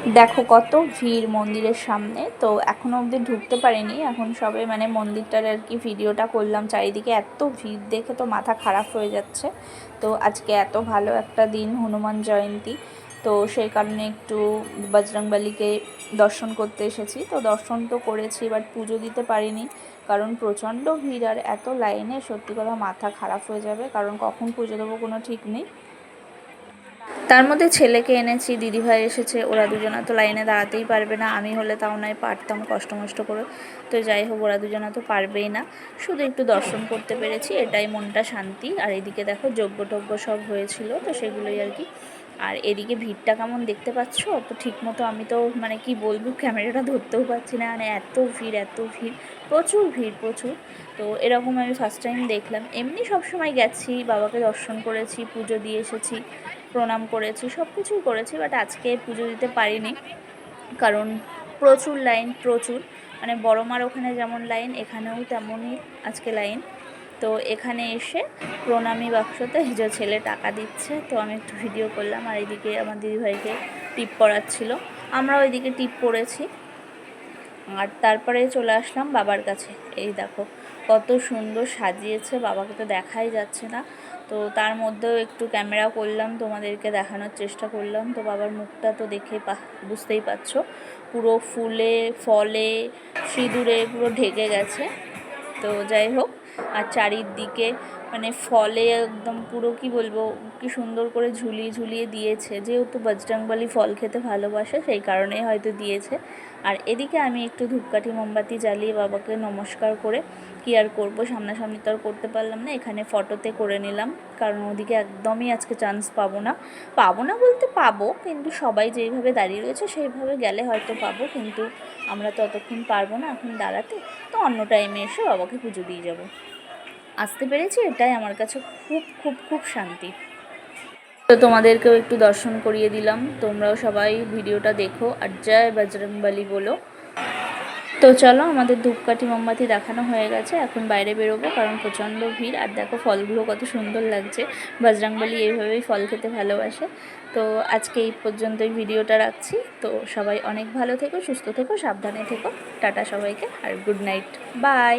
দেখো কত ভিড় মন্দিরের সামনে। তো এখনও অবধি ঢুকতে পারিনি, এখন সবে মানে মন্দিরটার আর কি ভিডিওটা করলাম। চারিদিকে এত ভিড় দেখে তো মাথা খারাপ হয়ে যাচ্ছে। তো আজকে এত ভালো একটা দিন, হনুমান জয়ন্তী, তো সেই কারণে একটু বজরংবলীকে দর্শন করতে এসেছি। তো দর্শন তো করেছি, বাট পুজো দিতে পারিনি কারণ প্রচণ্ড ভিড় আর এত লাইনে সত্যি কথা মাথা খারাপ হয়ে যাবে, কারণ কখন পুজো দেবো কোনো ঠিক নেই। তার মধ্যে ছেলেকে এনেছি, দিদিভাই এসেছে, ওরা দুজনা তো লাইনে দাঁড়াতেই পারবে না। আমি হলে তাও নয় পারতাম কষ্ট মষ্ট করে, তো যাই হোক ওরা দুজনা তো পারবেই না। শুধু একটু দর্শন করতে পেরেছি, এটাই মনটা শান্তি। আর এদিকে দেখো যজ্ঞ টজ্ঞ সব হয়েছিল, তো সেগুলোই আর কি। আর এদিকে ভিড়টা কেমন দেখতে পাচ্ছ তো ঠিক মতো, আমি তো মানে কি বলবো, ক্যামেরাটা ধরতেও পারছি না, মানে এত ভিড় এত ভিড়, প্রচুর ভিড় প্রচুর। তো এরকম আমি ফার্স্ট টাইম দেখলাম। এমনি সবসময় গেছি, বাবাকে দর্শন করেছি, পুজো দিয়ে এসেছি, প্রণাম করেছি, সব কিছুই করেছি, বাট আজকে পুজো দিতে পারিনি কারণ প্রচুর লাইন, প্রচুর, মানে বড় মার ওখানে যেমন লাইন এখানেও তেমনই আজকে লাইন। তো এখানে এসে প্রণামী বাক্সতে যে ছেলে টাকা দিচ্ছে, তো আমি একটু ভিডিও করলাম। আর এদিকে আমার দিদিভাইকে টিপ পড়াচ্ছিল, আমরাও এদিকে টিপ পড়েছি। আর তারপরে চলে আসলাম বাবার কাছে। এই দেখো কত সুন্দর সাজিয়েছে, বাবাকে তো দেখাই যাচ্ছে না, তো তার মধ্যেও একটু ক্যামেরা করলাম, তোমাদেরকে দেখানোর চেষ্টা করলাম। তো বাবার মুখটা তো দেখে বুঝতেই পারছো, পুরো ফুলে ফলে সিঁদুরে পুরো ঢেকে গেছে। তো যাই হোক, আর চারিদিকে মানে ফলে একদম পুরো কি বলবো, কি সুন্দর করে ঝুলিয়ে ঝুলিয়ে দিয়েছে। যেহেতু বজরংবলী ফল খেতে ভালোবাসে সেই কারণেই হয়তো দিয়েছে। আর এদিকে আমি একটু ধূপকাঠি মোমবাতি জ্বালিয়ে বাবাকে নমস্কার করে কি আর করবো, সামনাসামনি তো আর করতে পারলাম না, এখানে ফটোতে করে নিলাম। কারণ ওদিকে একদমই আজকে চান্স পাবো না, পাবো না বলতে পাবো, কিন্তু সবাই যেইভাবে দাঁড়িয়ে রয়েছে সেইভাবে গেলে হয়তো পাবো, কিন্তু আমরা তো অতক্ষণ পারবো না এখন দাঁড়াতে। তো অন্য টাইমে এসে বাবাকে পুজো দিয়ে যাব। আসতে পেরেছি, এটাই আমার কাছে খুব খুব খুব শান্তি। তো তোমাদেরকেও একটু দর্শন করিয়ে দিলাম, তোমরাও সবাই ভিডিওটা দেখো আর জয় বজরংবলী বলো। তো চলো, আমাদের ধূপকাঠি মোমবাতি দেখানো হয়ে গেছে, এখন বাইরে বেরোবো কারণ প্রচণ্ড ভিড়। আর দেখো ফলগুলো কত সুন্দর লাগছে, বজরংবলী এইভাবেই ফল খেতে ভালোবাসে। তো আজকে এই পর্যন্তই ভিডিওটা রাখছি। তো সবাই অনেক ভালো থেকো, সুস্থ থেকো, সাবধানে থেকো। টাটা সবাইকে, আর গুড নাইট, বাই।